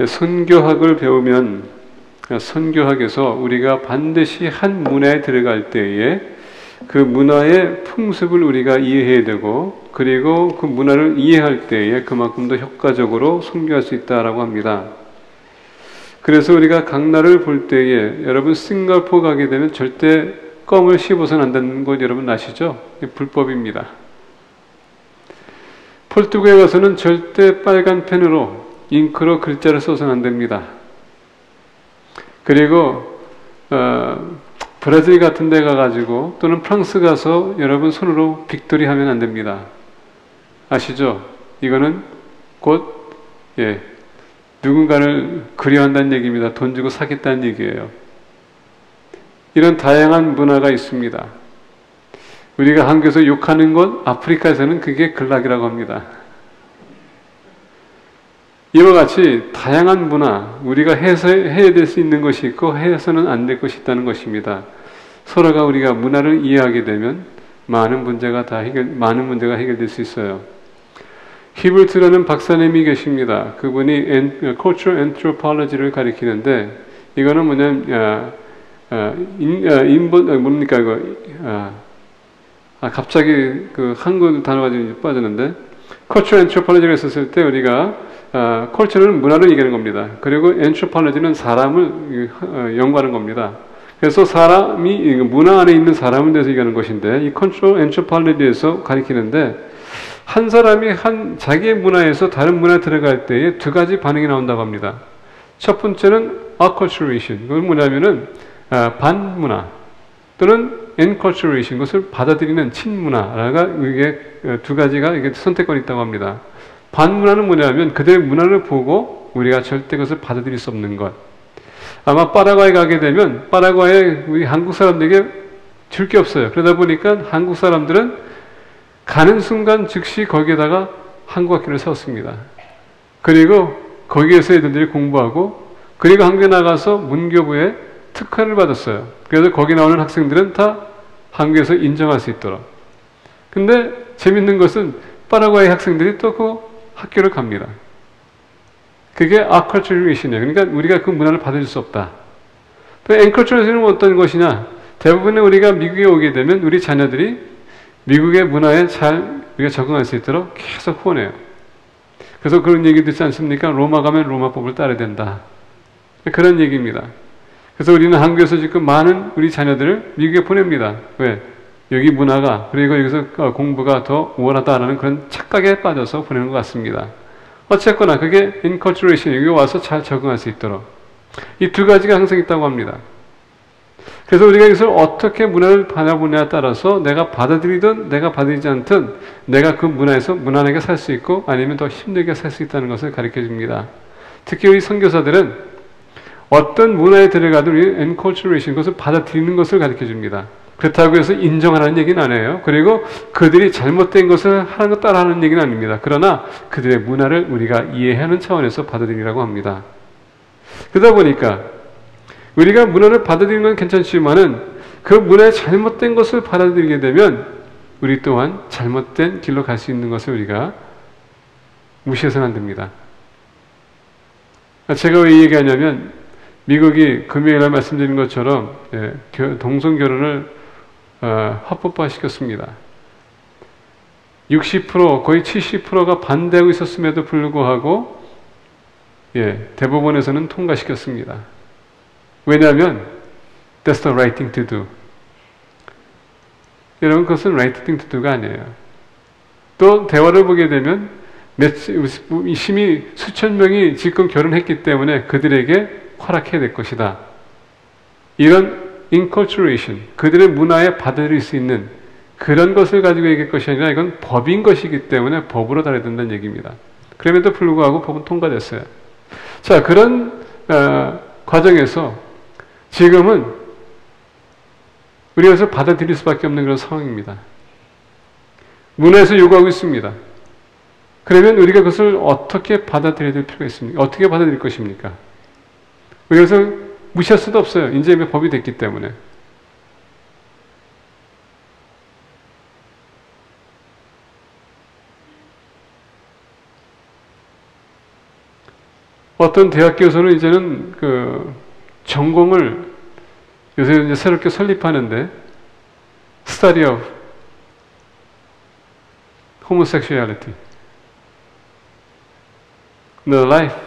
선교학을 배우면 선교학에서 우리가 반드시 한 문화에 들어갈 때에 그 문화의 풍습을 우리가 이해해야 되고, 그리고 그 문화를 이해할 때에 그만큼 더 효과적으로 선교할 수 있다라고 합니다. 그래서 우리가 강나라를 볼 때에, 여러분 싱가포르 가게 되면 절대 껌을 씹어서는 안 되는 것 여러분 아시죠? 불법입니다. 포르투갈에 가서는 절대 빨간 펜으로 잉크로 글자를 써서는 안 됩니다. 그리고 브라질 같은 데 가가지고 또는 프랑스 가서 여러분 손으로 빅토리 하면 안 됩니다. 아시죠? 이거는 곧 누군가를 그리워한다는 얘기입니다. 돈 주고 사겠다는 얘기예요. 이런 다양한 문화가 있습니다. 우리가 한국에서 욕하는 것, 아프리카에서는 그게 글락이라고 합니다. 이와 같이 다양한 문화, 우리가 해야 될 수 있는 것이 있고 해서는 안 될 것이 있다는 것입니다. 서로가 우리가 문화를 이해하게 되면 많은 문제가 해결될 수 있어요. 히블트라는 박사님이 계십니다. 그분이 Cultural Anthropology를 가리키는데, 이거는 뭐냐면 뭡니까 이거 갑자기 그 한국 단어가 좀 빠졌는데, Cultural Anthropology를 했었을 때 우리가 컬처는 문화를 얘기하는 겁니다. 그리고 anthropology는 사람을 연구하는 겁니다. 그래서 사람이 문화 안에 있는 사람에 대해서 얘기하는 것인데, 이 cultural anthropology에서 가리키는데, 한 사람이 자기의 문화에서 다른 문화에 들어갈 때에 두 가지 반응이 나온다고 합니다. 첫 번째는 acculturation. 그건 뭐냐면은 반문화 또는 enculturation. 그것을 받아들이는 친문화가 이게 두 가지가 이게 선택권이 있다고 합니다. 반문화는 뭐냐면 그들의 문화를 보고 우리가 절대 그것을 받아들일 수 없는 것. 아마 파라과이 가게 되면 파라과이에 우리 한국 사람들에게 줄 게 없어요. 그러다 보니까 한국 사람들은 가는 순간 즉시 거기에다가 한국 학교를 세웠습니다. 그리고 거기에서 애들이 공부하고, 그리고 한국에 나가서 문교부에 특화를 받았어요. 그래서 거기 나오는 학생들은 다 한국에서 인정할 수 있도록. 근데 재밌는 것은 파라과이 학생들이 또 그 학교를 갑니다. 그게 acculturation이에요. 그러니까 우리가 그 문화를 받아줄 수 없다. 또 enculturation은 어떤 것이냐? 대부분의 우리가 미국에 오게 되면 우리 자녀들이 미국의 문화에 잘 우리가 적응할 수 있도록 계속 후원해요. 그래서 그런 얘기 듣지 않습니까? 로마 가면 로마법을 따라야 된다. 그런 얘기입니다. 그래서 우리는 한국에서 지금 많은 우리 자녀들을 미국에 보냅니다. 왜? 여기 문화가, 그리고 여기서 공부가 더 우월하다라는 그런 착각에 빠져서 보내는 것 같습니다. 어쨌거나 그게 enculturation, 여기 와서 잘 적응할 수 있도록. 이 두 가지가 항상 있다고 합니다. 그래서 우리가 이것을 어떻게 문화를 바라보냐에 따라서 내가 받아들이든 내가 받아들이지 않든 내가 그 문화에서 무난하게 살 수 있고 아니면 더 힘들게 살 수 있다는 것을 가르쳐 줍니다. 특히 우리 선교사들은 어떤 문화에 들어가도 우리 enculturation, 그것을 받아들이는 것을 가르쳐 줍니다. 그렇다고 해서 인정하라는 얘기는 안 해요. 그리고 그들이 잘못된 것을 하는 것 따라하는 얘기는 아닙니다. 그러나 그들의 문화를 우리가 이해하는 차원에서 받아들이라고 합니다. 그러다 보니까 우리가 문화를 받아들이는 건 괜찮지만은 그 문화의 잘못된 것을 받아들이게 되면 우리 또한 잘못된 길로 갈 수 있는 것을 우리가 무시해서는 안 됩니다. 제가 왜 이 얘기하냐면, 미국이 금요일에 말씀드린 것처럼 동성결혼을 합법화시켰습니다. 60% 거의 70%가 반대하고 있었음에도 불구하고 대법원에서는 통과시켰습니다. 왜냐하면 that's the right thing to do. 여러분, 그것은 right thing to do가 아니에요. 또 대화를 보게 되면 이미 수천 명이 지금 결혼했기 때문에 그들에게 허락해야 될 것이다. 이런 enculturation, 그들의 문화에 받아들일 수 있는 그런 것을 가지고 얘기할 것이 아니라 이건 법인 것이기 때문에 법으로 다뤄야 된다는 얘기입니다. 그럼에도 불구하고 법은 통과됐어요. 자, 그런 과정에서 지금은 우리가 그것을 받아들일 수밖에 없는 그런 상황입니다. 문화에서 요구하고 있습니다. 그러면 우리가 그것을 어떻게 받아들여야 될 필요가 있습니까? 어떻게 받아들일 것입니까? 우리가 그것을 무시할 수도 없어요. 이제 법이 됐기 때문에. 어떤 대학교에서는 이제는 그 전공을 요새 이제 새롭게 설립하는데 Study of Homosexuality, The Life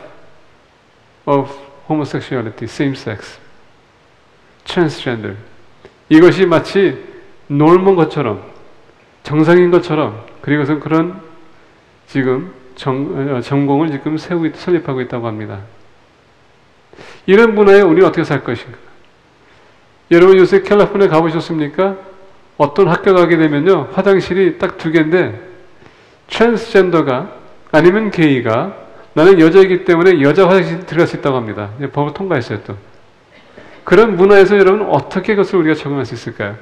of Homosexuality, Same-sex, Transgender. 이것이 마치 놀몬 것처럼 정상인 것처럼 그리고 그런 지금 전공을 지금 설립하고 있다고 합니다. 이런 문화에 우리는 어떻게 살 것인가? 여러분 요새 캘리포니아 가보셨습니까? 어떤 학교 가게 되면요 화장실이 딱 2개인데 트랜스젠더가 아니면 게이가 나는 여자이기 때문에 여자 화장실 들어갈 수 있다고 합니다. 법을 통과했어요 또. 그런 문화에서 여러분 어떻게 그것을 우리가 적응할 수 있을까요?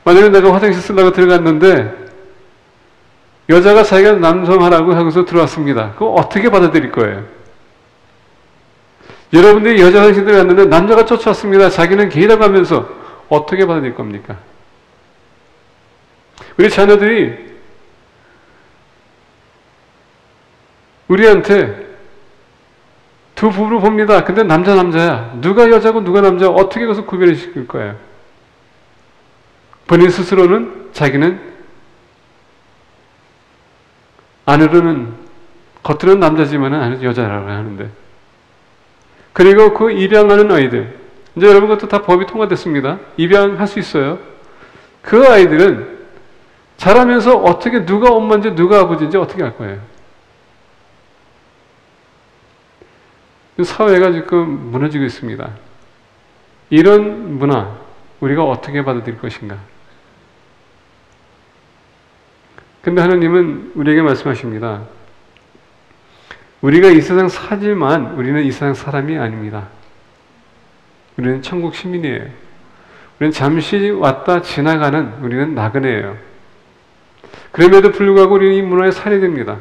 만약에 내가 화장실 쓰려고 들어갔는데 여자가 자기가 남성하라고 하고서 들어왔습니다. 그거 어떻게 받아들일 거예요? 여러분들이 여자 화장실 들어갔는데 남자가 쫓아왔습니다. 자기는 게이라고 하면서 어떻게 받아들일 겁니까? 우리 자녀들이 우리한테 두 부부를 봅니다. 근데 남자야. 누가 여자고 누가 남자 어떻게 그것을 구별을 시킬 거예요? 본인 스스로는 자기는 안으로는 겉으로는 남자지만 안으로는 여자라고 하는데 그리고 그 입양하는 아이들 이제 여러분 그것도 다 법이 통과됐습니다. 입양할 수 있어요. 그 아이들은 자라면서 어떻게 누가 엄마인지 누가 아버지인지 어떻게 알 거예요? 사회가 지금 무너지고 있습니다. 이런 문화 우리가 어떻게 받아들일 것인가? 근데 하나님은 우리에게 말씀하십니다. 우리가 이 세상 살지만 우리는 이 세상 사람이 아닙니다. 우리는 천국 시민이에요. 우리는 잠시 왔다 지나가는 우리는 나그네예요. 그럼에도 불구하고 우리는 이 문화에 살아야 됩니다.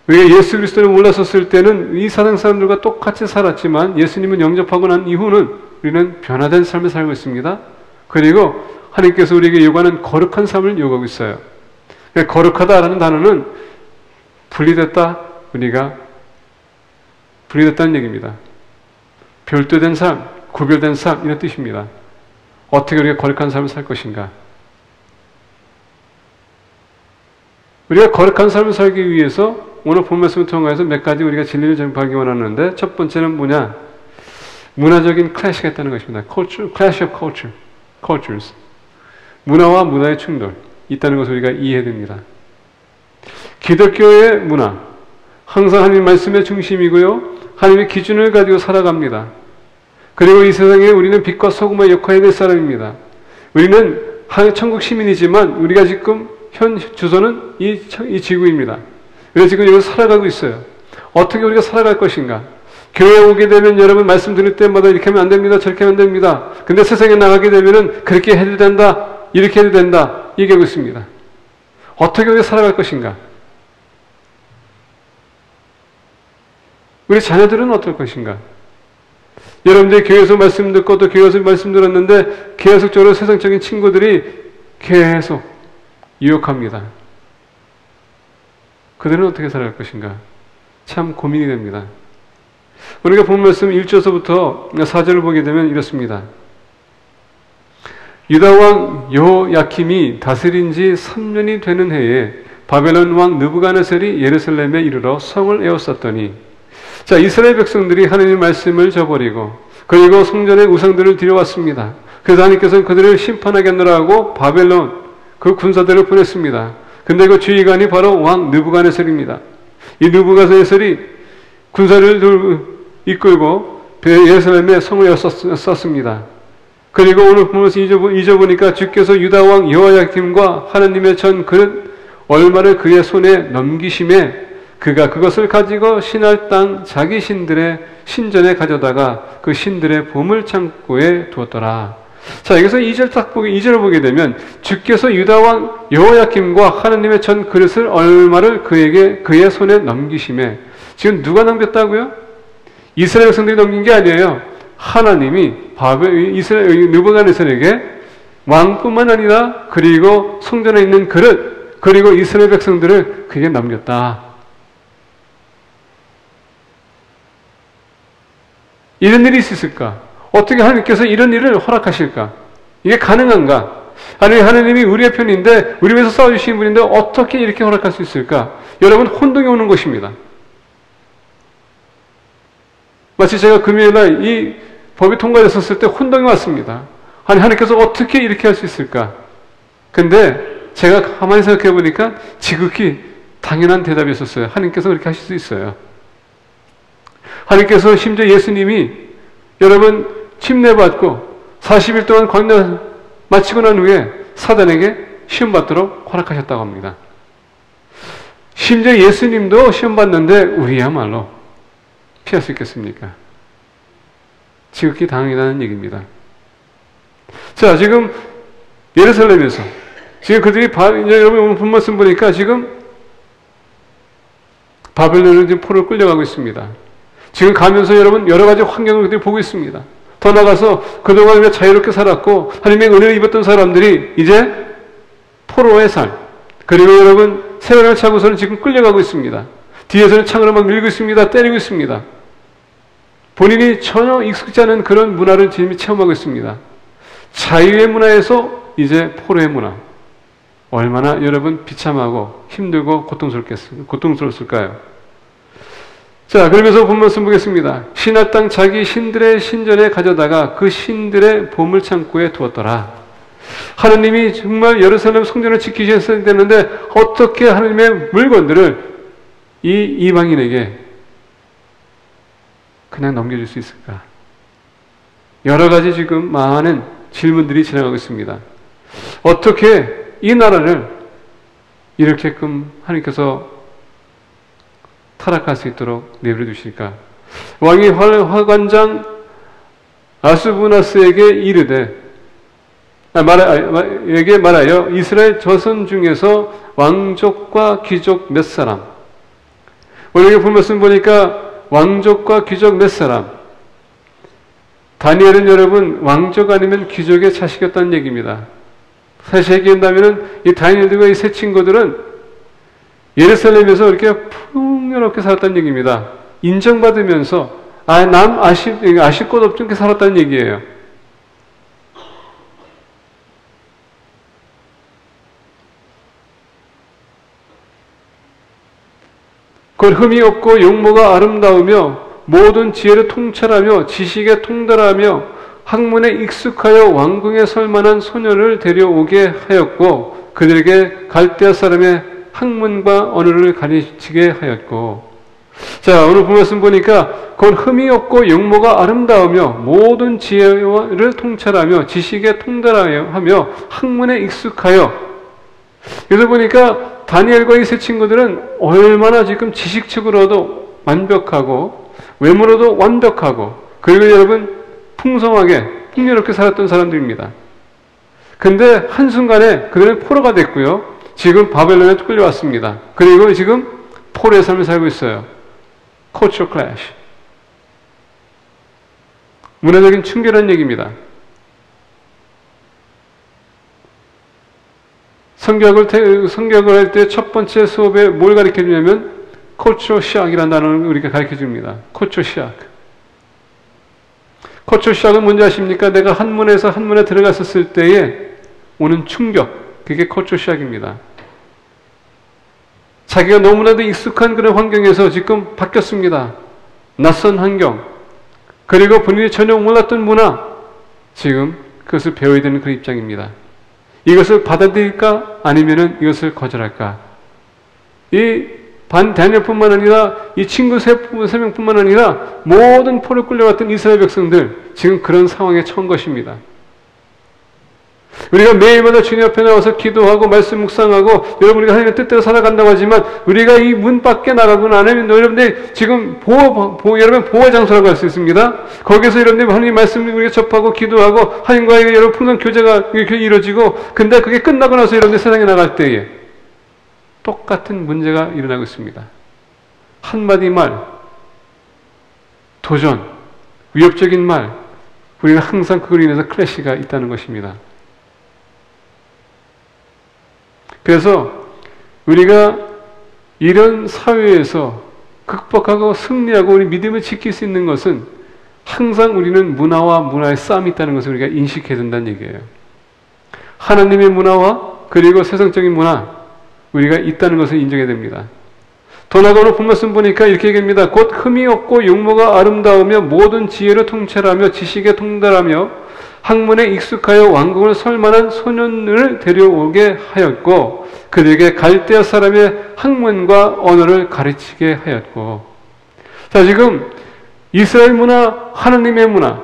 우리가 예수 그리스도를 몰랐었을 때는 이 세상 사람들과 똑같이 살았지만 예수님을 영접하고 난 이후는 우리는 변화된 삶을 살고 있습니다. 그리고 하나님께서 우리에게 요구하는 거룩한 삶을 요구하고 있어요. 거룩하다라는 단어는 분리됐다, 우리가 분리됐다는 얘기입니다. 별도된 삶, 구별된 삶 이런 뜻입니다. 어떻게 우리가 거룩한 삶을 살 것인가? 우리가 거룩한 삶을 살기 위해서 오늘 본 말씀을 통해서 몇 가지 우리가 진리를 전파하기 원하는데 첫 번째는 뭐냐? 문화적인 클래시가 있다는 것입니다. Clash of cultures. 문화와 문화의 충돌 있다는 것을 우리가 이해해야 됩니다. 기독교의 문화 항상 하나님 말씀의 중심이고요. 하나님의 기준을 가지고 살아갑니다. 그리고 이 세상에 우리는 빛과 소금의 역할이 될 사람입니다. 우리는 천국 시민이지만 우리가 지금 현 주소는 이 지구입니다. 그래서 지금 여기서 살아가고 있어요. 어떻게 우리가 살아갈 것인가? 교회에 오게 되면 여러분 말씀 드릴 때마다 이렇게 하면 안 됩니다. 저렇게 하면 안 됩니다. 근데 세상에 나가게 되면은 그렇게 해도 된다. 이렇게 해도 된다. 얘기하고 있습니다. 어떻게 우리가 살아갈 것인가? 우리 자녀들은 어떨 것인가? 여러분들이 교회에서 말씀 듣고 또 교회에서 말씀 들었는데 계속적으로 세상적인 친구들이 계속 유혹합니다. 그들은 어떻게 살아갈 것인가? 참 고민이 됩니다. 우리가 본 말씀 1절서부터 4절을 보게 되면 이렇습니다. 유다왕 여호야킴이 다스린 지 3년이 되는 해에 바벨론 왕 느부갓네살이 예루살렘에 이르러 성을 에워쌌더니 자 이스라엘 백성들이 하나님의 말씀을 저버리고 그리고 성전의 우상들을 들여왔습니다. 그래서 하나님께서는 그들을 심판하겠노라고 바벨론 그 군사들을 보냈습니다. 근데 그 주의관이 바로 왕 느부갓네살입니다. 이 느부갓네살이 군사를 이끌고 예루살렘에 성을 에워쌌습니다. 그리고 오늘 보면서 잊어보니까 주께서 유다 왕 여호야킴과 하나님의 전 그릇 얼마를 그의 손에 넘기심에 그가 그것을 가지고 신할 땅 자기 신들의 신전에 가져다가 그 신들의 보물 창고에 두었더라. 자, 여기서 2절을 보게 되면 주께서 유다 왕 여호야킴과 하나님의 전 그릇을 얼마를 그의 손에 넘기심에 지금 누가 넘겼다고요? 이스라엘 백성들이 넘긴 게 아니에요. 하나님이 이스라엘 느부갓네살에게 왕뿐만 아니라 그리고 성전에 있는 그릇 그리고 이스라엘 백성들을 그에게 넘겼다. 이런 일이 있을까? 어떻게 하나님께서 이런 일을 허락하실까? 이게 가능한가? 아니, 하나님이 우리의 편인데, 우리 위해서 싸워주신 분인데, 어떻게 이렇게 허락할 수 있을까? 여러분, 혼동이 오는 것입니다. 마치 제가 금요일날 이 법이 통과됐었을 때 혼동이 왔습니다. 아니, 하나님께서 어떻게 이렇게 할 수 있을까? 근데 제가 가만히 생각해 보니까 지극히 당연한 대답이었어요. 하나님께서 그렇게 하실 수 있어요. 하나님께서 심지어 예수님이 여러분 침례받고 40일 동안 광야 마치고 난 후에 사단에게 시험 받도록 허락하셨다고 합니다. 심지어 예수님도 시험 받는데 우리야말로 피할 수 있겠습니까? 지극히 당연한 얘기입니다. 자, 지금 예루살렘에서 지금 그들이 이제 여러분 오늘 본 말씀 보니까 지금 바벨론으로 지금 포로를 끌려가고 있습니다. 지금 가면서 여러분 여러 가지 환경을 그들이 보고 있습니다. 더 나가서 그동안 우리가 자유롭게 살았고 하나님의 은혜를 입었던 사람들이 이제 포로의 삶, 그리고 여러분 세월을 차고서는 지금 끌려가고 있습니다. 뒤에서는 창으로 막 밀고 있습니다. 때리고 있습니다. 본인이 전혀 익숙지 않은 그런 문화를 지금 체험하고 있습니다. 자유의 문화에서 이제 포로의 문화. 얼마나 여러분 비참하고 힘들고 고통스러웠을까요? 자, 그러면서 본 말씀 보겠습니다. 신할 땅 자기 신들의 신전에 가져다가 그 신들의 보물 창고에 두었더라. 하나님이 정말 예루살렘 성전을 지키셨어야 되는데 어떻게 하나님의 물건들을 이 이방인에게 그냥 넘겨줄 수 있을까? 여러 가지 지금 많은 질문들이 지나가고 있습니다. 어떻게 이 나라를 이렇게끔 하나님께서 타락할 수 있도록 내버려 두실까? 왕이 화관장 아수부나스에게 이르되 에게 말하여 이스라엘 저선 중에서 왕족과 귀족 몇 사람. 오늘 본 말씀 보니까 왕족과 귀족 몇 사람. 다니엘은 여러분 왕족 아니면 귀족의 자식이었다는 얘기입니다. 사실 얘기한다면은 이 다니엘들과 이 세 친구들은 예루살렘에서 이렇게 풍요롭게 살았다는 얘기입니다. 인정받으면서 아실 것 없이 이렇게 살았다는 얘기예요. 그걸 흠이 없고 용모가 아름다우며 모든 지혜를 통찰하며 지식에 통달하며 학문에 익숙하여 왕궁에 설 만한 소녀를 데려오게 하였고 그들에게 갈대아 사람의 학문과 언어를 가르치게 하였고. 자, 오늘 본 말씀 보니까 그건 흠이 없고 용모가 아름다우며 모든 지혜를 통찰하며 지식에 통달하며 학문에 익숙하여. 그래서 보니까 다니엘과 이 세 친구들은 얼마나 지금 지식적으로도 완벽하고 외모로도 완벽하고 그리고 여러분 풍성하게 풍요롭게 살았던 사람들입니다. 근데 한순간에 그들은 포로가 됐고요. 지금 바벨론에 끌려왔습니다. 그리고 지금 포로의 삶을 살고 있어요. Culture clash. 문화적인 충돌이라는 얘기입니다. 성경을 할 때 첫 번째 수업에 뭘 가르쳐 주냐면 Culture shock이라는 단어를 우리가 가르쳐 줍니다. Culture shock. Culture shock은 뭔지 아십니까? 내가 한문에서 한문에 들어갔었을 때에 오는 충격. 그게 Culture shock입니다. 자기가 너무나도 익숙한 그런 환경에서 지금 바뀌었습니다. 낯선 환경. 그리고 본인이 전혀 몰랐던 문화. 지금 그것을 배워야 되는 그런 입장입니다. 이것을 받아들일까? 아니면은 이것을 거절할까? 이 다니엘뿐만 아니라 이 친구 세 명뿐만 아니라 모든 포로 끌려갔던 이스라엘 백성들 지금 그런 상황에 처한 것입니다. 우리가 매일마다 주님 앞에 나와서 기도하고 말씀 묵상하고 여러분 우리가 하나님의 뜻대로 살아간다고 하지만 우리가 이 문 밖에 나가고는 안 하면 여러분들 지금 여러분 보호 장소라고 할 수 있습니다. 거기서 여러분들 하나님 말씀을 우리가 접하고 기도하고 하나님과의 여러분 풍성 교제가 이렇게 이루어지고 근데 그게 끝나고 나서 여러분들 세상에 나갈 때에 똑같은 문제가 일어나고 있습니다. 한마디 말, 도전, 위협적인 말, 우리는 항상 그걸로 인해서 클래시가 있다는 것입니다. 그래서 우리가 이런 사회에서 극복하고 승리하고 우리 믿음을 지킬 수 있는 것은 항상 우리는 문화와 문화의 싸움이 있다는 것을 우리가 인식해야 된다는 얘기예요. 하나님의 문화와 그리고 세상적인 문화, 우리가 있다는 것을 인정해야 됩니다. 더 나아가 오늘 본 말씀 보니까 이렇게 얘기합니다. 곧 흠이 없고 용모가 아름다우며 모든 지혜를 통찰하며 지식에 통달하며 학문에 익숙하여 왕궁을 설만한 소년을 데려오게 하였고 그들에게 갈대아 사람의 학문과 언어를 가르치게 하였고. 자, 지금 이스라엘 문화, 하나님의 문화,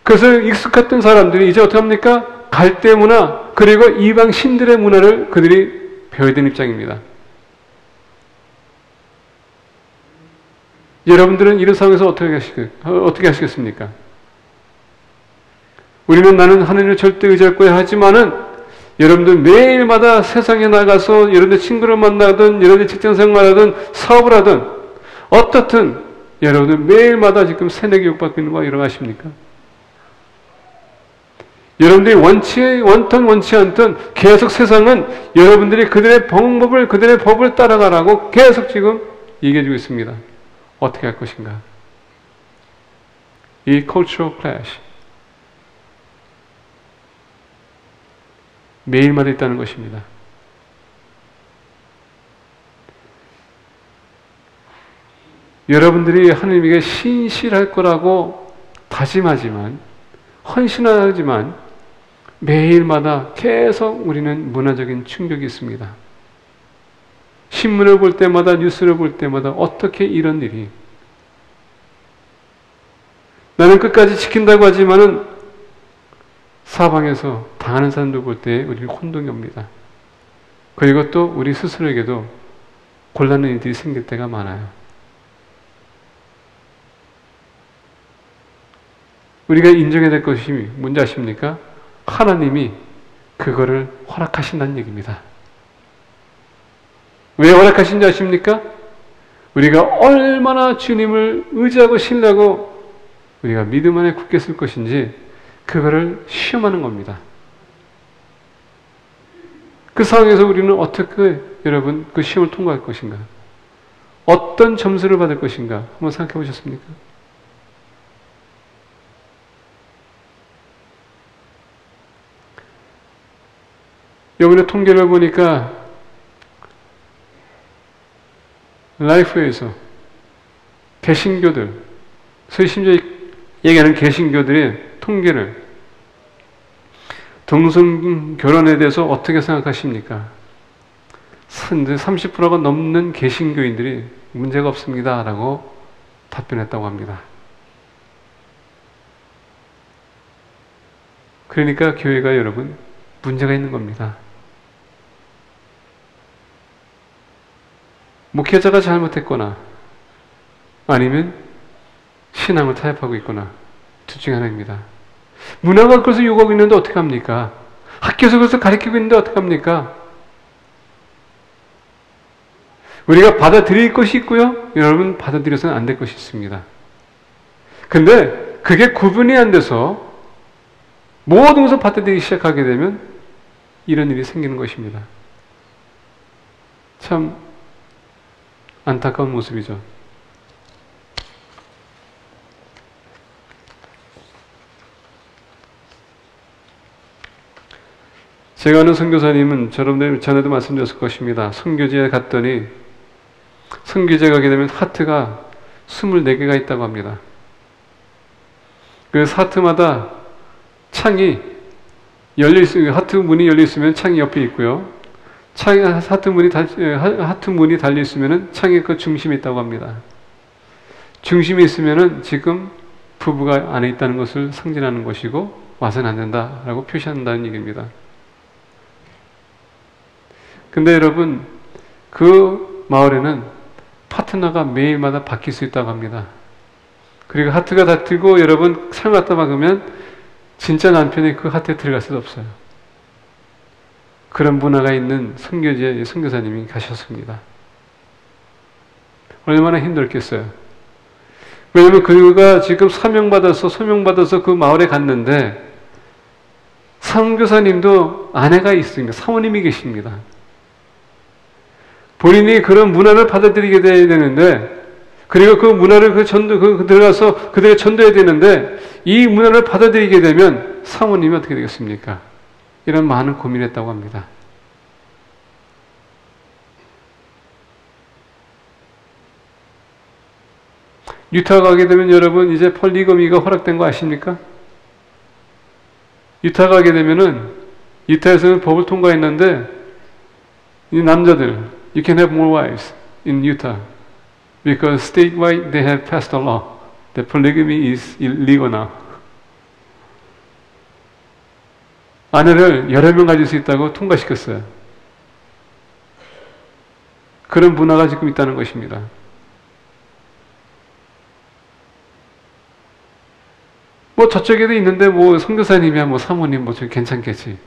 그것을 익숙했던 사람들이 이제 어떻게 합니까? 갈대 문화, 그리고 이방 신들의 문화를 그들이 배워야 되는 입장입니다. 여러분들은 이런 상황에서 어떻게 하시겠습니까? 우리는 나는 하나님을 절대 의지할 거야 하지만은 여러분들 매일마다 세상에 나가서 여러분들 친구를 만나든 여러분들 직장생활하든 사업을 하든 어떻든 여러분들 매일마다 지금 세뇌 교육받고 있는 거 여러분 아십니까? 여러분들이 원ton 원치 않든 계속 세상은 여러분들이 그들의 방법을, 그들의 법을 따라가라고 계속 지금 얘기해주고 있습니다. 어떻게 할 것인가? 이 cultural clash 매일마다 있다는 것입니다. 여러분들이 하나님에게 신실할 거라고 다짐하지만, 헌신하지만 매일마다 계속 우리는 문화적인 충격이 있습니다. 신문을 볼 때마다, 뉴스를 볼 때마다 어떻게 이런 일이, 나는 끝까지 지킨다고 하지만은 사방에서 당하는 사람들 볼 때 우리는 혼동이 옵니다. 그리고 또 우리 스스로에게도 곤란한 일들이 생길 때가 많아요. 우리가 인정해야 될 것이 뭔지 아십니까? 하나님이 그거를 허락하신다는 얘기입니다. 왜 허락하신지 아십니까? 우리가 얼마나 주님을 의지하고 신뢰하고 우리가 믿음 안에 굳게 쓸 것인지 그거를 시험하는 겁니다. 그 상황에서 우리는 어떻게 여러분 그 시험을 통과할 것인가? 어떤 점수를 받을 것인가? 한번 생각해 보셨습니까? 이번에 통계를 보니까 라이프에서 개신교들, 소위 심지어 얘기하는 개신교들의 통계를 동성 결혼에 대해서 어떻게 생각하십니까? 30%가 넘는 개신교인들이 문제가 없습니다 라고 답변했다고 합니다. 그러니까 교회가 여러분 문제가 있는 겁니다. 목회자가 잘못했거나 아니면 신앙을 타협하고 있거나 둘 중에 하나입니다. 문화가 그것을 요구하고 있는데 어떻게 합니까? 학교에서 그것을 가르치고 있는데 어떻게 합니까? 우리가 받아들일 것이 있고요. 여러분 받아들여서는 안 될 것이 있습니다. 근데 그게 구분이 안 돼서 모든 것을 받아들이기 시작하게 되면 이런 일이 생기는 것입니다. 참 안타까운 모습이죠. 제가 아는 선교사님은 여러분들 전에도 말씀드렸을 것입니다. 선교지에 갔더니 선교지에 가게 되면 하트가 24개가 있다고 합니다. 그 하트마다 창이 열려 있으면, 하트 문이 열려 있으면 창이 옆에 있고요. 하트 문이 달려 있으면 창의 그 중심에 있다고 합니다. 중심에 있으면은 지금 부부가 안에 있다는 것을 상징하는 것이고 와서는 안 된다라고 표시한다는 얘기입니다. 근데 여러분 그 마을에는 파트너가 매일마다 바뀔 수 있다고 합니다. 그리고 하트가 다 들고 여러분 삶 갖다 박으면 진짜 남편이 그 하트에 들어갈 수도 없어요. 그런 문화가 있는 선교지에 선교사님이 가셨습니다. 얼마나 힘들겠어요. 왜냐하면 그가 지금 소명받아서 그 마을에 갔는데 선교사님도 아내가 있습니다. 사모님이 계십니다. 본인이 그런 문화를 받아들이게 돼야 되는데 그리고 그 문화를 들어가서 그들에게 전도해야 되는데 이 문화를 받아들이게 되면 사모님이 어떻게 되겠습니까? 이런 많은 고민을 했다고 합니다. 유타 가게 되면 여러분 이제 폴리거미가 허락된 거 아십니까? 유타 가게 되면은 유타에서는 법을 통과했는데 이 남자들 you can have more wives in Utah because statewide they have passed a law that polygamy is illegal now. 아내를 여러 명 가질 수 있다고 통과시켰어요. 그런 문화가 지금 있다는 것입니다. 뭐 저쪽에도 있는데 뭐 선교사님이야 뭐 사모님 뭐 저 괜찮겠지.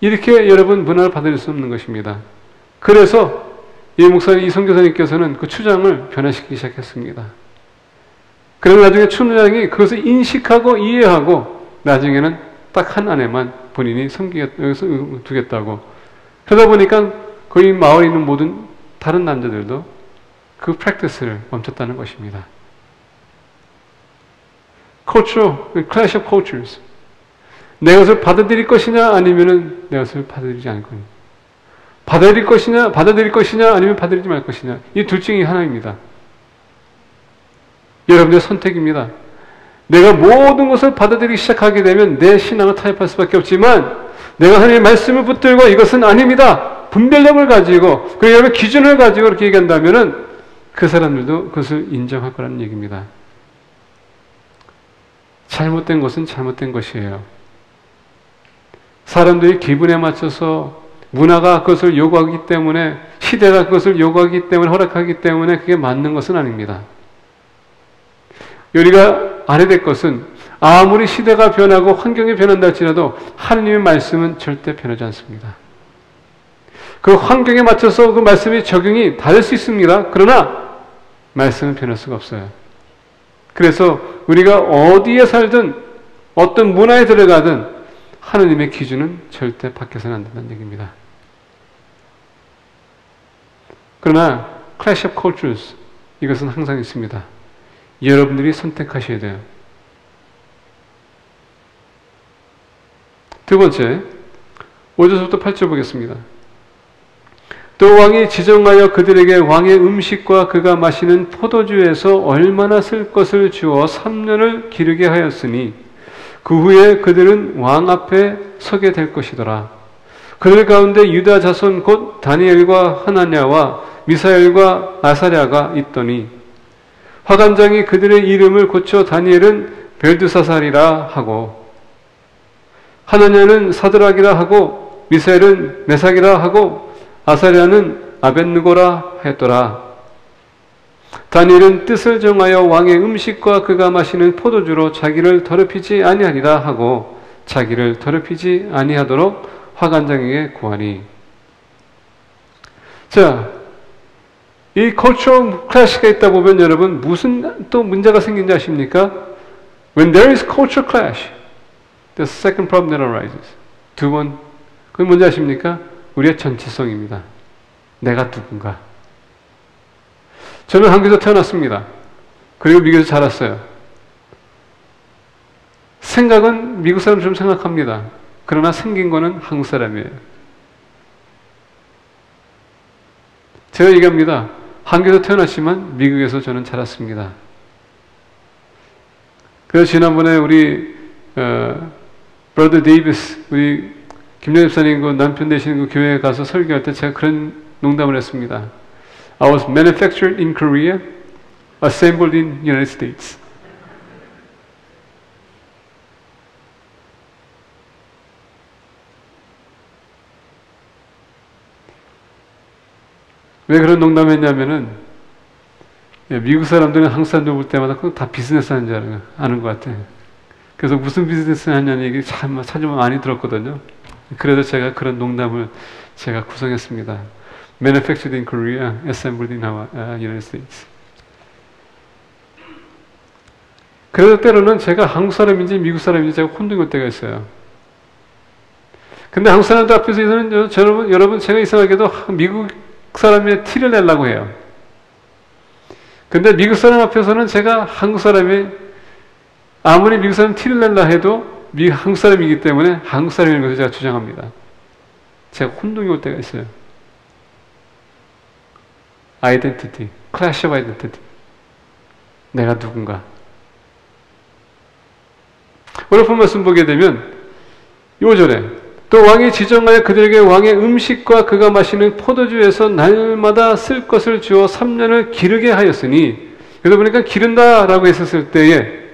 이렇게 여러분 문화를 받아들일 수 없는 것입니다. 그래서 이 목사님, 이 선교사님께서는 그 추장을 변화시키기 시작했습니다. 그리고 나중에 추장이 그것을 인식하고 이해하고 나중에는 딱 한 아내만 본인이 두겠다고. 그러다 보니까 거기 마을에 있는 모든 다른 남자들도 그 프랙티스를 멈췄다는 것입니다. cultural, clash of cultures. 내 것을 받아들일 것이냐 아니면은 내 것을 받아들이지 않을 거냐. 받아들일 것이냐 아니면 받아들이지 말 것이냐. 이 둘 중에 하나입니다. 여러분의 선택입니다. 내가 모든 것을 받아들이기 시작하게 되면 내 신앙을 타협할 수밖에 없지만 내가 하나님의 말씀을 붙들고 이것은 아닙니다. 분별력을 가지고 그리고 여러분 기준을 가지고 이렇게 얘기한다면은 그 사람들도 그것을 인정할 거라는 얘기입니다. 잘못된 것은 잘못된 것이에요. 사람들이 기분에 맞춰서 문화가 그것을 요구하기 때문에 시대가 그것을 요구하기 때문에 허락하기 때문에 그게 맞는 것은 아닙니다. 우리가 알아야 될 것은 아무리 시대가 변하고 환경이 변한다 할지라도 하나님의 말씀은 절대 변하지 않습니다. 그 환경에 맞춰서 그 말씀이 적용이 다를 수 있습니다. 그러나 말씀은 변할 수가 없어요. 그래서 우리가 어디에 살든 어떤 문화에 들어가든 하나님의 기준은 절대 바뀌어서는 안 된다는 얘기입니다. 그러나 clash of cultures 이것은 항상 있습니다. 여러분들이 선택하셔야 돼요. 두 번째 5절부터 8절 보겠습니다. 또 왕이 지정하여 그들에게 왕의 음식과 그가 마시는 포도주에서 얼마나 쓸 것을 주어 3년을 기르게 하였으니 그 후에 그들은 왕 앞에 서게 될 것이더라. 그들 가운데 유다 자손 곧 다니엘과 하나냐와 미사엘과 아사랴가 있더니 화관장이 그들의 이름을 고쳐 다니엘은 벨드사살이라 하고 하나냐는 사드락이라 하고 미사엘은 메삭이라 하고 아사랴는 아벳느고라 했더라. 다니엘은 뜻을 정하여 왕의 음식과 그가 마시는 포도주로 자기를 더럽히지 아니하리라 하고 자기를 더럽히지 아니하도록 화관장에게 구하니. 자, 이 cultural clash가 있다 보면 여러분 무슨 또 문제가 생긴지 아십니까? When there is cultural clash, the second problem that arises. 두 번, 그건 뭔지 아십니까? 우리의 전체성입니다. 내가 누군가. 저는 한국에서 태어났습니다. 그리고 미국에서 자랐어요. 생각은 미국 사람처럼 생각합니다. 그러나 생긴 거는 한국 사람이에요. 제가 얘기합니다. 한국에서 태어났지만 미국에서 저는 자랐습니다. 그래서 지난번에 우리 브라더 데이비스 우리 김영엽 사님 그 남편 되시는 그 교회에 가서 설교할 때 제가 그런 농담을 했습니다. I was manufactured in Korea, assembled in United States. 왜 그런 농담을 했냐면은 미국 사람들은 한국 사람들 볼 때마다 다 비즈니스 하는 줄 아는 것 같아요. 그래서 무슨 비즈니스 하냐는 얘기 참 많이 들었거든요. 그래서 제가 그런 농담을 제가 구성했습니다. Manufactured in Korea, assembled in United States. 그래서 때로는 제가 한국 사람인지 미국 사람인지 제가 혼동할 때가 있어요. 근데 한국 사람들 앞에서는 여러분 제가 이상하게도 미국 사람의 티를 내려고 해요. 근데 미국 사람 앞에서는 제가 한국 사람이 아무리 미국 사람 티를 낼라 해도 한국 사람이기 때문에 한국 사람인 것을 제가 주장합니다. 제가 혼동이 올 때가 있어요. 아이덴티티, 클래시 오브 아이덴티티. 내가 누군가. 오늘 본 말씀 보게 되면 5절에 또 왕이 지정하여 그들에게 왕의 음식과 그가 마시는 포도주에서 날마다 쓸 것을 주어 3년을 기르게 하였으니, 그러다 보니까 기른다라고 했었을 때에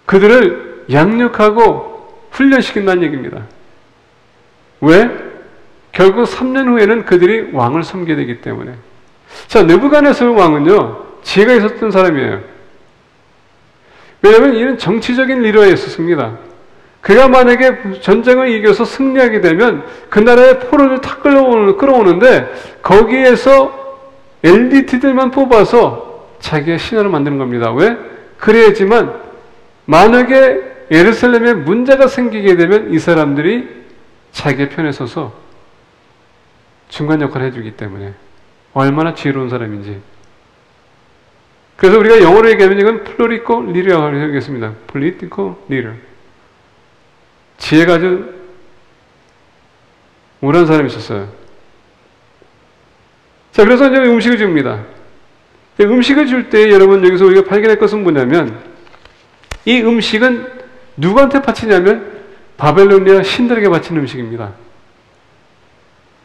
그들을 양육하고 훈련시킨다는 얘기입니다. 왜? 결국 3년 후에는 그들이 왕을 섬기게 되기 때문에. 자, 느부갓네살 왕은요, 지혜가 있었던 사람이에요. 왜냐하면 이는 정치적인 리더였습니다. 그가 만약에 전쟁을 이겨서 승리하게 되면 그 나라의 포로를 다 끌어오는데 거기에서 엘리트들만 뽑아서 자기의 신하를 만드는 겁니다. 왜? 그래야지만 만약에 예루살렘에 문제가 생기게 되면 이 사람들이 자기의 편에 서서 중간 역할을 해주기 때문에 얼마나 지혜로운 사람인지. 그래서 우리가 영어로 얘기하면 이건 political leader라고 하겠습니다. political leader. 지혜가 아주 우월한 사람이 있었어요. 자, 그래서 이제 음식을 줍니다. 음식을 줄 때 여러분 여기서 우리가 발견할 것은 뭐냐면 이 음식은 누구한테 바치냐면 바벨로니아 신들에게 바치는 음식입니다.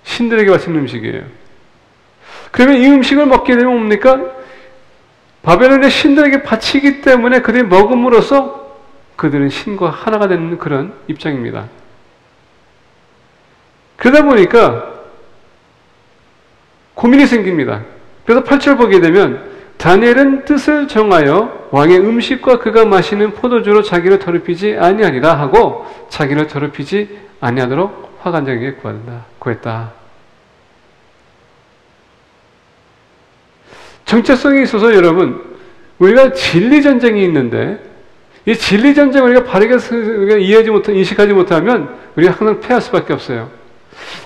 신들에게 바치는 음식이에요. 그러면 이 음식을 먹게 되면 뭡니까? 바벨로니아 신들에게 바치기 때문에 그들이 먹음으로써 그들은 신과 하나가 되는 그런 입장입니다. 그러다 보니까 고민이 생깁니다. 그래서 8절 보게 되면 다니엘은 뜻을 정하여 왕의 음식과 그가 마시는 포도주로 자기를 더럽히지 아니하리라 하고 자기를 더럽히지 아니하도록 화관장에게 구했다. 정체성이 있어서 여러분, 우리가 진리전쟁이 있는데 이 진리전쟁을 우리가 바르게 인식하지 못하면 우리가 항상 패할 수밖에 없어요.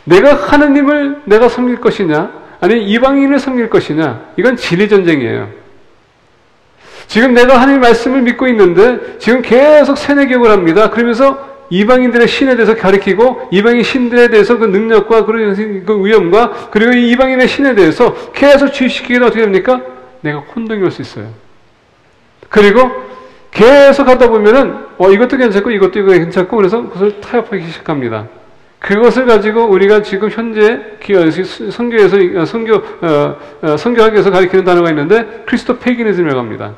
내가 하느님을 내가 섬길 것이냐 아니면 이방인을 섬길 것이냐, 이건 진리전쟁이에요. 지금 내가 하나님의 말씀을 믿고 있는데 지금 계속 세뇌교육을 합니다. 그러면서 이방인들의 신에 대해서 가르치고 이방인 신들에 대해서 그 능력과 그 위엄과 그리고 이 이방인의 신에 대해서 계속 주입시키게 되면 어떻게 됩니까? 내가 혼동이 올 수 있어요. 그리고 계속 하다 보면은 이것도 괜찮고 이것도 이거 괜찮고 그래서 그것을 타협하기 시작합니다. 그것을 가지고 우리가 지금 현재 선교에서 선교학에서 가리키는 단어가 있는데 크리스토 페기니즘이라고 합니다.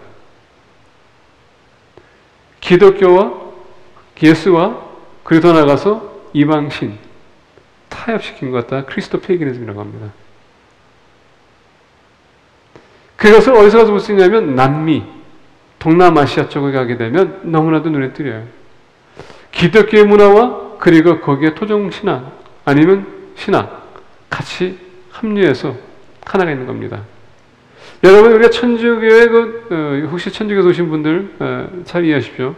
기독교와 예수와 그리고 더 나아가서 이방신 타협시킨 것 같다. 크리스토 페기니즘이라고 합니다. 그것을 어디서 가서 볼 수 있냐면 남미, 동남아시아 쪽에 가게 되면 너무나도 눈에 띄어요. 기독교의 문화와 그리고 거기에 토종신학 아니면 신학 같이 합류해서 하나가 있는 겁니다. 여러분, 우리가 천주교에 혹시 천주교에서 오신 분들 잘 이해하십시오.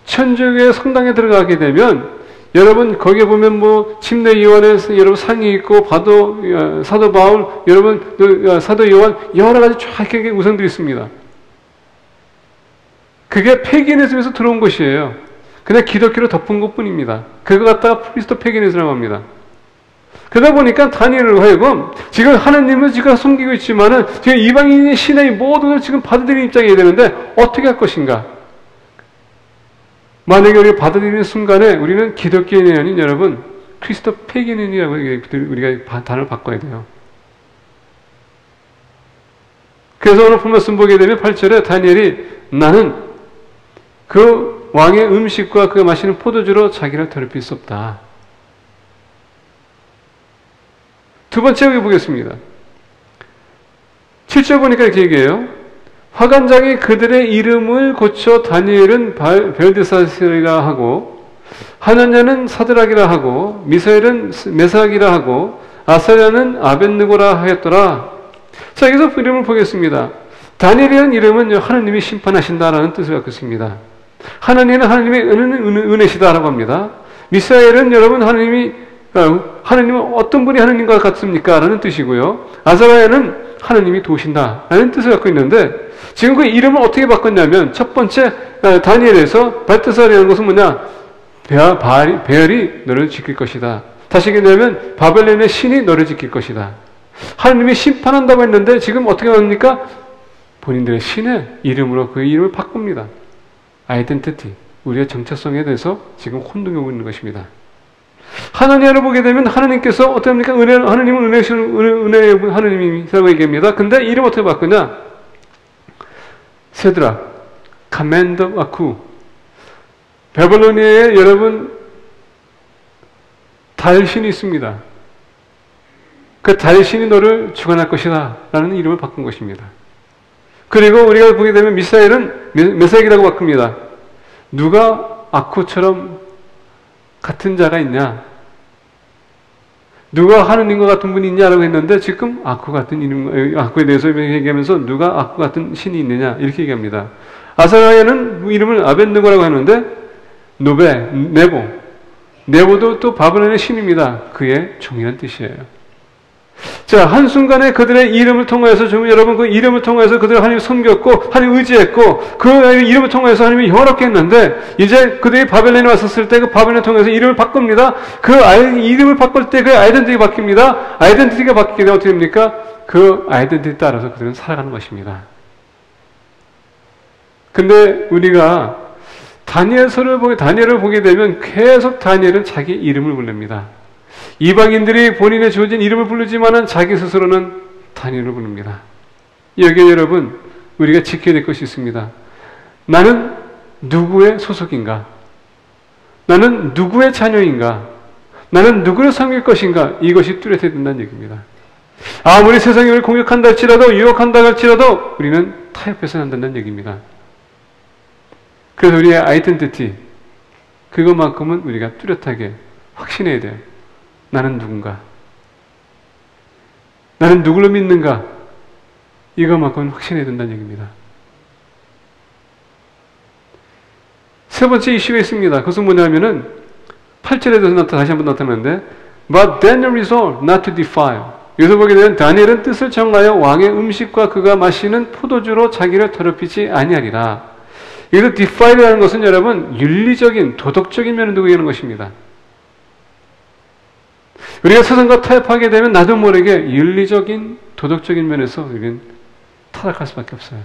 천주교의 성당에 들어가게 되면 여러분 거기에 보면 뭐 침례 요한의 여러분 상이 있고 사도 바울, 여러분 사도 요한 여러 가지 쫙 우상들이 있습니다. 그게 페기니즘에서 들어온 것이에요. 그냥 기독교로 덮은 것뿐입니다. 그거 갖다가 크리스토 페기니즘이라고 합니다. 그러다 보니까 다니엘을 하여금 지금 하나님을 지금 섬기고 있지만은 지금 이방인의 신의 모든 지금 받아들이는 입장이 되는데 어떻게 할 것인가? 만약에 우리가 받아들이는 순간에 우리는 기독교인이 아닌 여러분 크리스토 페기니즘이라고 우리가 단어를 바꿔야 돼요. 그래서 오늘 본 말씀 보게 되면 8절에 다니엘이 나는 그 왕의 음식과 그가 마시는 포도주로 자기를 더럽힐 수 없다. 두 번째 여기 보겠습니다. 7절 보니까 이렇게 얘기해요. 화관장이 그들의 이름을 고쳐 다니엘은 벨드사스이라 하고 하나냐는 사드락이라 하고 미사엘은 메삭이라 하고 아사랴는 아벳느고라 하였더라. 자, 여기서 이름을 보겠습니다. 다니엘이라는 이름은 하나님이 심판하신다라는 뜻을 갖고 있습니다. 하나님은 하나님의 은혜시다라고 합니다. 미사엘은 여러분 하나님은 어떤 분이 하나님과 같습니까? 라는 뜻이고요. 아사랴는 하느님이 도우신다라는 뜻을 갖고 있는데 지금 그 이름을 어떻게 바꿨냐면 첫 번째 다니엘에서 발드살이라는 것은 뭐냐? 베알이 너를 지킬 것이다. 다시 얘기하면 바벨론의 신이 너를 지킬 것이다. 하느님이 심판한다고 했는데 지금 어떻게 합니까? 본인들의 신의 이름으로 그 이름을 바꿉니다. 아이덴티티, 우리의 정체성에 대해서 지금 혼동이 오고 있는 것입니다. 하나님을 보게 되면 하나님께서 어떻게 합니까? 하나님은 은혜의 하나님이라고 얘기합니다. 근데 이름 어떻게 바꾸냐? 세드라, 카멘더 아쿠. 바벨로니아에 여러분 달신이 있습니다. 그 달신이 너를 주관할 것이다 라는 이름을 바꾼 것입니다. 그리고 우리가 보게 되면 미사엘은 메색이라고 바꿉니다. 누가 아쿠처럼 같은 자가 있냐? 누가 하느님과 같은 분이 있냐라고 했는데 지금 아쿠 같은 이름, 아쿠에 대해서 얘기하면서 누가 아쿠 같은 신이 있느냐 이렇게 얘기합니다. 아사랴는 이름을 아벤느고라고 하는데 네보도 또 바벨론의 신입니다. 그의 종이라는 뜻이에요. 자, 한순간에 그들의 이름을 통해서 여러분 그 이름을 통해서 그들 하나님 섬겼고 하나님 의지했고 그 이름을 통해서 하나님이 영원하게 했는데 이제 그들이 바벨론에 왔었을 때 그 바벨론을 통해서 이름을 바꿉니다. 그 이름을 바꿀 때 그 아이덴티티가 바뀝니다. 아이덴티티가 바뀌게 되면 어떻게 됩니까? 그 아이덴티티에 따라서 그들은 살아가는 것입니다. 근데 우리가 다니엘을 보게 되면 계속 다니엘은 자기 이름을 부릅니다. 이방인들이 본인의 주어진 이름을 부르지만은 자기 스스로는 다니엘을 부릅니다. 여기에 여러분 우리가 지켜야 될 것이 있습니다. 나는 누구의 소속인가? 나는 누구의 자녀인가? 나는 누구를 섬길 것인가? 이것이 뚜렷해야 된다는 얘기입니다. 아무리 세상이 우리를 공격한다 할지라도 유혹한다 할지라도 우리는 타협해서는 안 된다는 얘기입니다. 그래서 우리의 아이덴티티 그것만큼은 우리가 뚜렷하게 확신해야 돼요. 나는 누군가? 나는 누구를 믿는가? 이것만큼은 확신해야 된다는 얘기입니다. 세 번째 이슈가 있습니다. 그것은 뭐냐면은 8절에서 다시 한번 나타나는데 But Daniel resolved not to defile. 여기서 보게 되면 다니엘은 뜻을 정하여 왕의 음식과 그가 마시는 포도주로 자기를 더럽히지 아니하리라. 여기서 defile이라는 것은 여러분 윤리적인 도덕적인 면을 두고 얘기하는 것입니다. 우리가 세상과 타협하게 되면 나도 모르게 윤리적인 도덕적인 면에서 우리는 타락할 수밖에 없어요.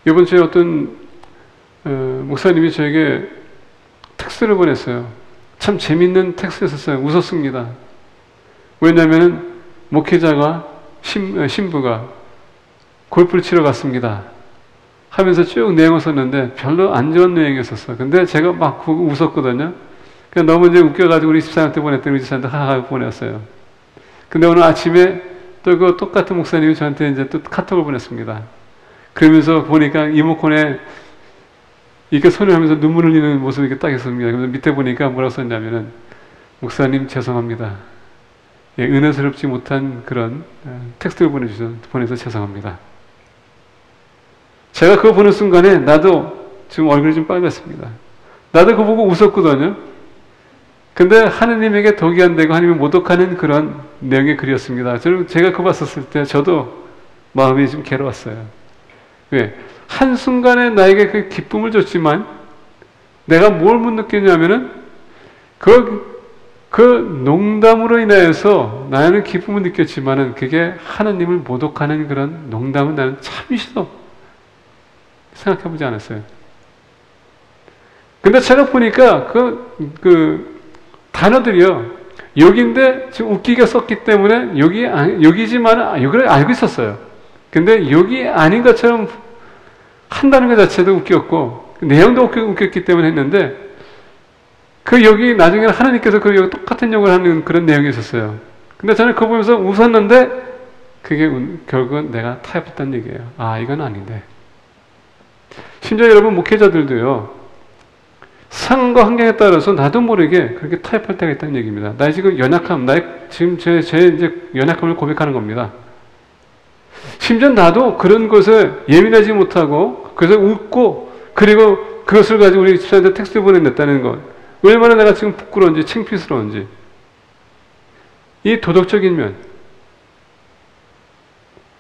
이번 주에 어떤 목사님이 저에게 텍스트를 보냈어요. 참 재밌는 텍스트였어요. 웃었습니다. 왜냐하면 목회자가 신부가 골프를 치러 갔습니다. 하면서 쭉 내용을 썼는데 별로 안 좋은 내용이었었어. 근데 제가 막 웃었거든요. 그냥 너무 이제 웃겨가지고 우리 집사람한테 보냈더니 우리 집사람한테 하하 보냈어요. 근데 오늘 아침에 또 그 똑같은 목사님이 저한테 이제 또 카톡을 보냈습니다. 그러면서 보니까 이모콘에 이렇게 손을 하면서 눈물을 흘리는 모습이 이렇게 딱 있습니다. 그래서 밑에 보니까 뭐라고 썼냐면은 목사님 죄송합니다. 예, 은혜스럽지 못한 그런 텍스트를 보내서 죄송합니다. 제가 그거 보는 순간에 나도 지금 얼굴이 좀 빨갛습니다. 나도 그거 보고 웃었거든요. 근데 하느님에게 독이 안 되고 하느님을 모독하는 그런 내용의 글이었습니다. 제가 그거 봤었을 때 저도 마음이 좀 괴로웠어요. 왜? 한순간에 나에게 그 기쁨을 줬지만 내가 뭘 못 느꼈냐면은 그 농담으로 인해서 나는 기쁨을 느꼈지만은 그게 하느님을 모독하는 그런 농담은 나는 참이시도 생각해보지 않았어요. 근데 제가 보니까 그 단어들이요. 여기인데 지금 웃기게 썼기 때문에 여기지만 여기를 알고 있었어요. 근데 여기 아닌 것처럼 한다는 것 자체도 웃겼고 내용도 웃겼기 때문에 했는데 그 여기 나중에는 하나님께서 그 여기 똑같은 욕을 하는 그런 내용이 있었어요. 근데 저는 그거 보면서 웃었는데 그게 결국은 내가 타협했다는 얘기예요. 아 이건 아닌데. 심지어 여러분 목회자들도요. 상황과 환경에 따라서 나도 모르게 그렇게 타협할 때가 있다는 얘기입니다. 나의 지금 연약함, 지금 제 이제 연약함을 고백하는 겁니다. 심지어 나도 그런 것에 예민하지 못하고 그래서 웃고 그리고 그것을 가지고 우리 집사한테 텍스트 보내냈다는 것. 얼마나 내가 지금 부끄러운지, 창피스러운지. 이 도덕적인 면.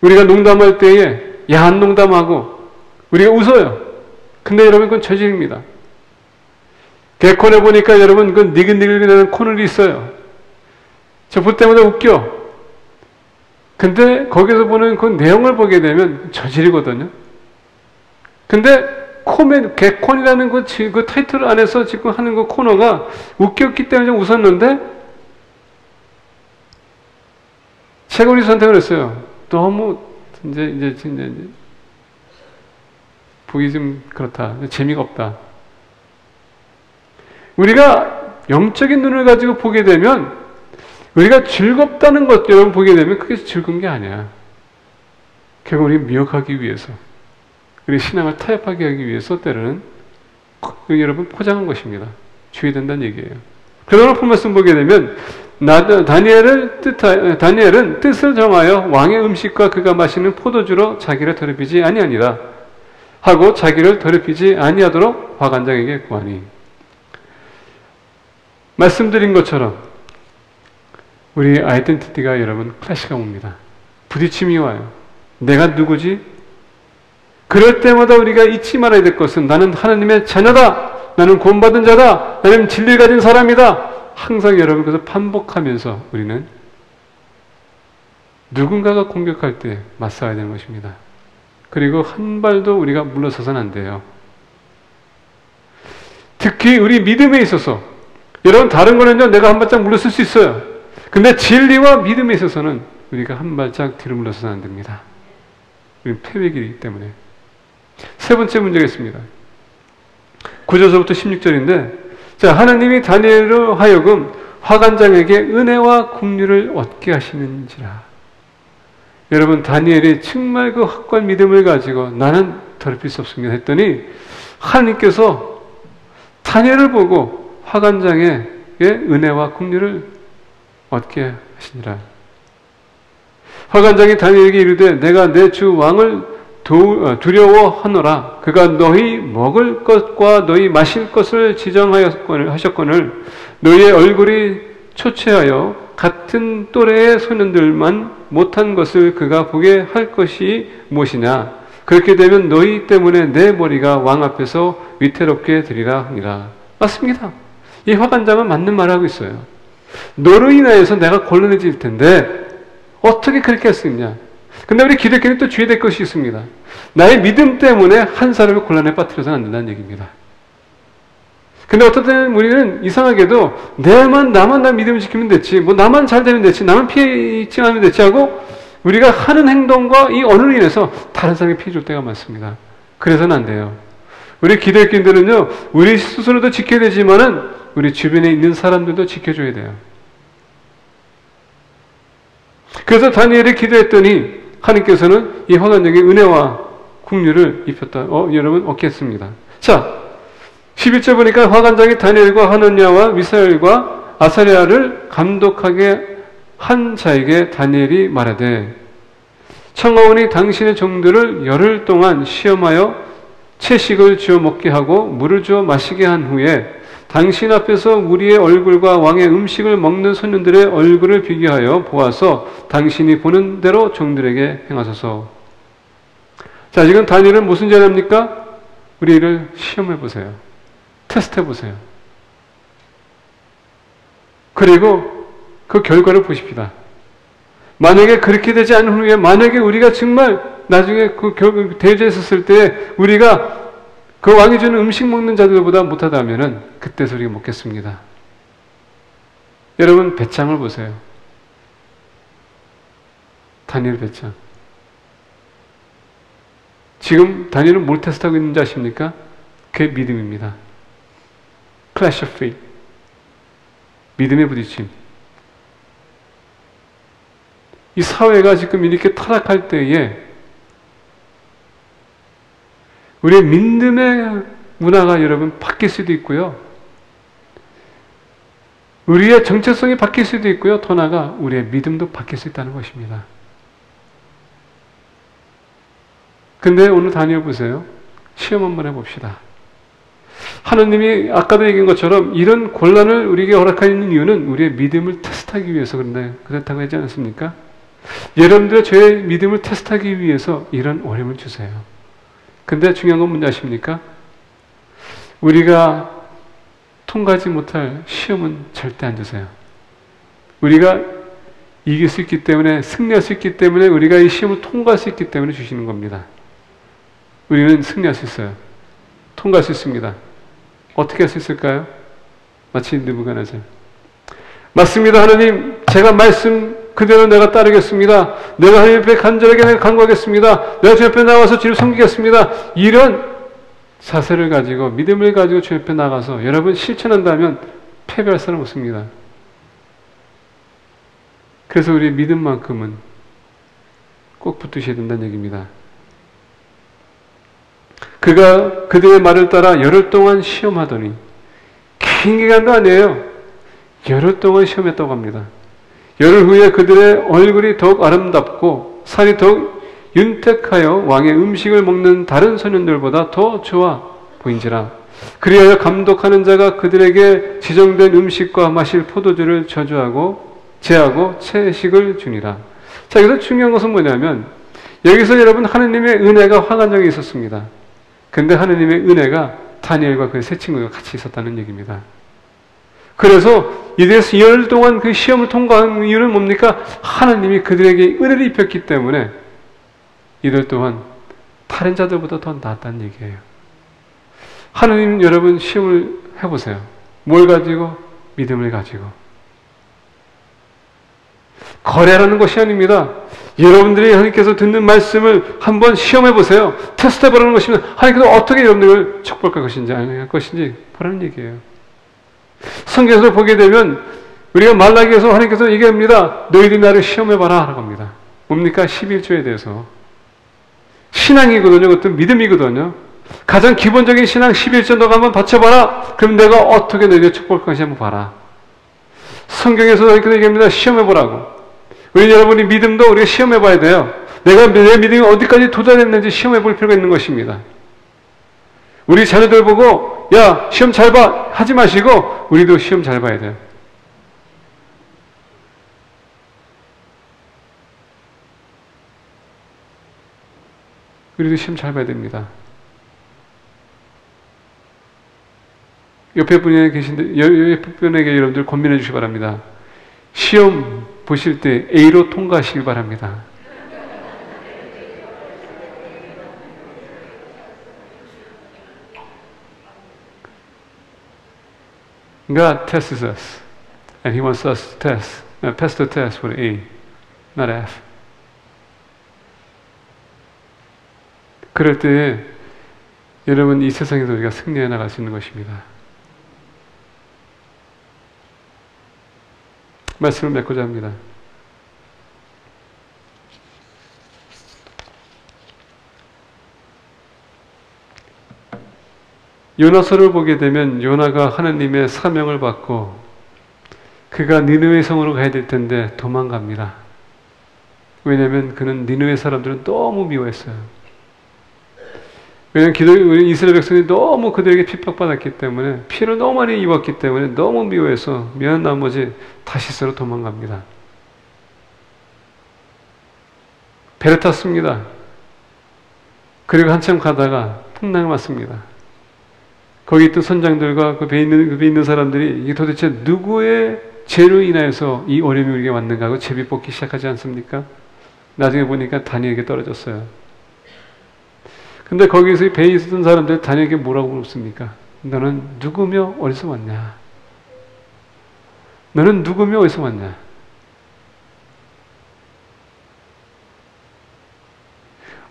우리가 농담할 때에 야한 농담하고 우리가 웃어요. 근데 여러분 그건 저질입니다. 개콘에 보니까 여러분 그 니글니글거리는 코너리 있어요. 저 볼 때마다 웃겨. 근데 거기서 보는 그 내용을 보게 되면 저질이거든요. 근데 개콘이라는 그 타이틀 안에서 지금 하는 그 코너가 웃겼기 때문에 좀 웃었는데 제가 우리 선택을 했어요. 너무 이제 보기 좀 그렇다. 재미가 없다. 우리가 영적인 눈을 가지고 보게 되면 우리가 즐겁다는 것 여러분 보게 되면 그게 즐거운 게 아니야. 결국 우리 미혹하기 위해서 우리 신앙을 타협하게 하기 위해서 때로는 여러분 포장한 것입니다. 주의된다는 얘기예요. 그러나 본 말씀 보게 되면 다니엘은 뜻을 정하여 왕의 음식과 그가 마시는 포도주로 자기를 더럽히지 아니하니라 하고 자기를 더럽히지 아니하도록 화관장에게 구하니. 말씀드린 것처럼 우리 아이덴티티가 여러분 클래시가 옵니다. 부딪힘이 와요. 내가 누구지? 그럴 때마다 우리가 잊지 말아야 될 것은 나는 하나님의 자녀다. 나는 구원받은 자다. 나는 진리를 가진 사람이다. 항상 여러분 그래서 반복하면서 우리는 누군가가 공격할 때 맞서야 되는 것입니다. 그리고 한 발도 우리가 물러서서는 안 돼요. 특히 우리 믿음에 있어서 여러분 다른 거는요 내가 한 발짝 물러설 수 있어요. 근데 진리와 믿음에 있어서는 우리가 한 발짝 뒤로 물러서서는 안 됩니다. 우리는 패배이기 때문에. 세 번째 문제가 있습니다. 9절서부터 16절인데 자, 하나님이 다니엘로 하여금 화관장에게 은혜와 긍휼을 얻게 하시는지라. 여러분 다니엘이 정말 그 확고한 믿음을 가지고 나는 더럽힐 수 없습니다 했더니 하나님께서 다니엘을 보고 화관장에게 은혜와 긍휼을 얻게 하시니라. 화관장이 다니엘에게 이르되 내가 내 주 왕을 두려워하노라. 그가 너희 먹을 것과 너희 마실 것을 지정하셨거늘 너희의 얼굴이 초췌하여 같은 또래의 소년들만 못한 것을 그가 보게 할 것이 무엇이냐. 그렇게 되면 너희 때문에 내 머리가 왕 앞에서 위태롭게 되리라 하니라. 맞습니다. 이 화관장은 맞는 말을 하고 있어요. 너로 인하여서 내가 곤란해질 텐데 어떻게 그렇게 할 수 있냐. 근데 우리 기독교는 또 주의될 것이 있습니다. 나의 믿음 때문에 한 사람을 곤란에 빠뜨려서는 안 된다는 얘기입니다. 근데 어떤 때는 우리는 이상하게도 나만 나 믿음을 지키면 됐지, 뭐 나만 잘 되면 됐지, 나만 피해 있지 않으면 됐지 하고 우리가 하는 행동과 이 언어로 인해서 다른 사람에게 피해 줄 때가 많습니다. 그래서는 안 돼요. 우리 기독교인들은요, 우리 스스로도 지켜야 되지만은 우리 주변에 있는 사람들도 지켜줘야 돼요. 그래서 다니엘이 기도했더니 하나님께서는 이 화관장에게 은혜와 긍휼을 입혔다. 여러분 얻겠습니다. 자, 11절 보니까 화관장이 다니엘과 하나냐와 미사엘과 아사랴를 감독하게 한 자에게 다니엘이 말하되 청하오니 당신의 종들을 열흘 동안 시험하여 채식을 주어 먹게 하고 물을 주어 마시게 한 후에 당신 앞에서 우리의 얼굴과 왕의 음식을 먹는 소년들의 얼굴을 비교하여 보아서 당신이 보는 대로 종들에게 행하소서. 자, 지금 다니엘은 무슨 제안합니까? 우리를 시험해 보세요. 테스트해 보세요. 그리고 그 결과를 보십시다. 만약에 그렇게 되지 않은 후에 만약에 우리가 정말 나중에 그 대제에 섰을 때 우리가 그 왕이 주는 음식 먹는 자들보다 못하다면은 그때 우리가 먹겠습니다. 여러분 배짱을 보세요. 다니엘 배짱. 지금 다니엘은 뭘 테스트하고 있는지 아십니까? 그게 믿음입니다. Clash of faith. 믿음의 부딪힘. 이 사회가 지금 이렇게 타락할 때에 우리의 믿음의 문화가 여러분 바뀔 수도 있고요. 우리의 정체성이 바뀔 수도 있고요. 더 나아가 우리의 믿음도 바뀔 수 있다는 것입니다. 근데 오늘 다니엘 보세요. 시험 한번 해봅시다. 하나님이 아까도 얘기한 것처럼 이런 곤란을 우리에게 허락하는 이유는 우리의 믿음을 테스트하기 위해서 그렇다고 하지 않았습니까? 여러분들의 저의 믿음을 테스트하기 위해서 이런 어려움을 주세요. 근데 중요한 건 뭔지 아십니까? 우리가 통과하지 못할 시험은 절대 안 주세요. 우리가 이길 수 있기 때문에, 승리할 수 있기 때문에, 우리가 이 시험을 통과할 수 있기 때문에 주시는 겁니다. 우리는 승리할 수 있어요. 통과할 수 있습니다. 어떻게 할 수 있을까요? 마치 느부갓네살. 맞습니다, 하나님. 제가 말씀 그대로 내가 따르겠습니다. 내가 하나님 앞에 간절하게 간구하겠습니다. 내가 주 앞에 나와서 주를 섬기겠습니다. 이런 자세를 가지고, 믿음을 가지고 주 앞에 나가서 여러분 실천한다면 패배할 사람 없습니다. 그래서 우리 믿음만큼은 꼭 붙으셔야 된다는 얘기입니다. 그가 그들의 말을 따라 열흘 동안 시험하더니, 긴 기간도 아니에요. 열흘 동안 시험했다고 합니다. 열흘 후에 그들의 얼굴이 더욱 아름답고 살이 더욱 윤택하여 왕의 음식을 먹는 다른 소년들보다 더 좋아 보인지라. 그리하여 감독하는 자가 그들에게 지정된 음식과 마실 포도주를 제하고 채식을 주니라. 자, 여기서 중요한 것은 뭐냐면, 여기서 여러분 하나님의 은혜가 환관적이 있었습니다. 근데 하나님의 은혜가 다니엘과 그의 세 친구가 같이 있었다는 얘기입니다. 그래서 이들에서 열흘 동안 그 시험을 통과한 이유는 뭡니까? 하나님이 그들에게 은혜를 입혔기 때문에 이들 또한 다른 자들보다 더 낫다는 얘기예요. 하나님, 여러분 시험을 해보세요. 뭘 가지고? 믿음을 가지고. 거래라는 것이 아닙니다. 여러분들이 하나님께서 듣는 말씀을 한번 시험해보세요. 테스트해보라는 것이면 하나님께서 어떻게 여러분들을 축복할 것인지 할 것인지 보라는 얘기예요. 성경에서 보게 되면 우리가 말라기에서 하나님께서 얘기합니다. 너희들이 나를 시험해봐라 라고 합니다. 뭡니까? 11조에 대해서. 신앙이거든요. 그것도 믿음이거든요. 가장 기본적인 신앙 11조 너가 한번 받쳐봐라. 그럼 내가 어떻게 너희를 축복할 것인지 한번 봐라. 성경에서 이렇게 얘기합니다. 시험해보라고. 우리 여러분이 믿음도 우리가 시험해봐야 돼요. 내가 내 믿음이 어디까지 도달했는지 시험해볼 필요가 있는 것입니다. 우리 자녀들 보고 야 시험 잘 봐 하지 마시고 우리도 시험 잘 봐야 돼요. 우리도 시험 잘 봐야 됩니다. 옆에 분에게 여러분들 권면해 주시기 바랍니다. 시험 보실 때 A로 통과하시기 바랍니다. God tests us, and He wants us to pass the test for A, not F. 그럴 때 여러분 이 세상에서 우리가 승리해 나갈 수 있는 것입니다. 말씀을 맺고자 합니다. 요나서를 보게 되면 요나가 하나님의 사명을 받고 그가 니느웨 성으로 가야 될 텐데 도망갑니다. 왜냐하면 그는 니느웨 사람들은 너무 미워했어요. 왜냐하면 이스라엘 백성이 너무 그들에게 핍박받았기 때문에 피를 너무 많이 입었기 때문에 너무 미워해서 미안한 나머지 다시스로 도망갑니다. 배를 탔습니다. 그리고 한참 가다가 풍랑이 왔습니다. 거기 있던 선장들과 그 배 있는 사람들이 이게 도대체 누구의 죄로 인하여서 이 어려움이 우리에게 왔는가 하고 제비 뽑기 시작하지 않습니까? 나중에 보니까 다니엘에게 떨어졌어요. 근데 거기서 배에 있었던 사람들 다니엘에게 뭐라고 물었습니까? 너는 누구며 어디서 왔냐? 너는 누구며 어디서 왔냐?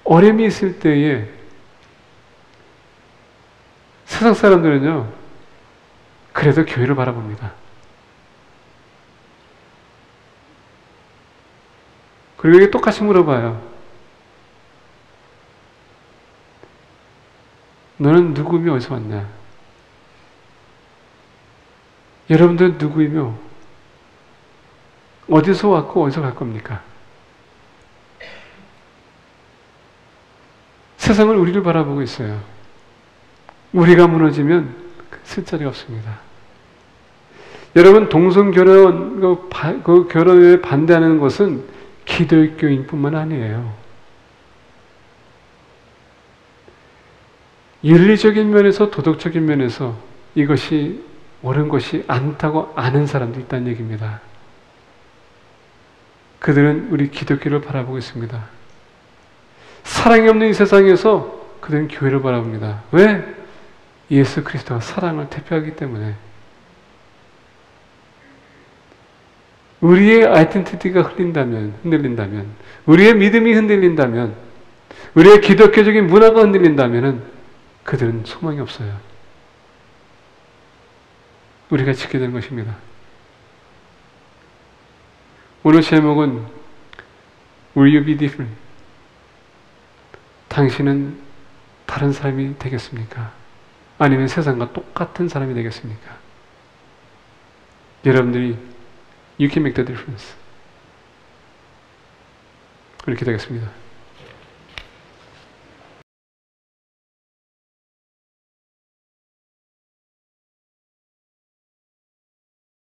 어려움이 있을 때에 세상 사람들은요, 그래도 교회를 바라봅니다. 그리고 이게 똑같이 물어봐요. 너는 누구며 어디서 왔냐? 여러분들은 누구이며 어디서 왔고 어디서 갈 겁니까? 세상은 우리를 바라보고 있어요. 우리가 무너지면 쓸 자리가 없습니다. 여러분, 동성결혼, 그 결혼에 반대하는 것은 기독교인뿐만 아니에요. 윤리적인 면에서, 도덕적인 면에서 이것이 옳은 것이 않다고 아는 사람도 있다는 얘기입니다. 그들은 우리 기독교를 바라보고 있습니다. 사랑이 없는 이 세상에서 그들은 교회를 바라봅니다. 왜? 예수 그리스도가 사랑을 대표하기 때문에. 우리의 아이덴티티가 흔들린다면, 우리의 믿음이 흔들린다면, 우리의 기독교적인 문화가 흔들린다면 그들은 소망이 없어요. 우리가 지켜야 되는 것입니다. 오늘 제목은 Will you be different? 당신은 다른 사람이 되겠습니까? 아니면 세상과 똑같은 사람이 되겠습니까? 여러분들이 You can make the difference. 우리 기도하겠습니다.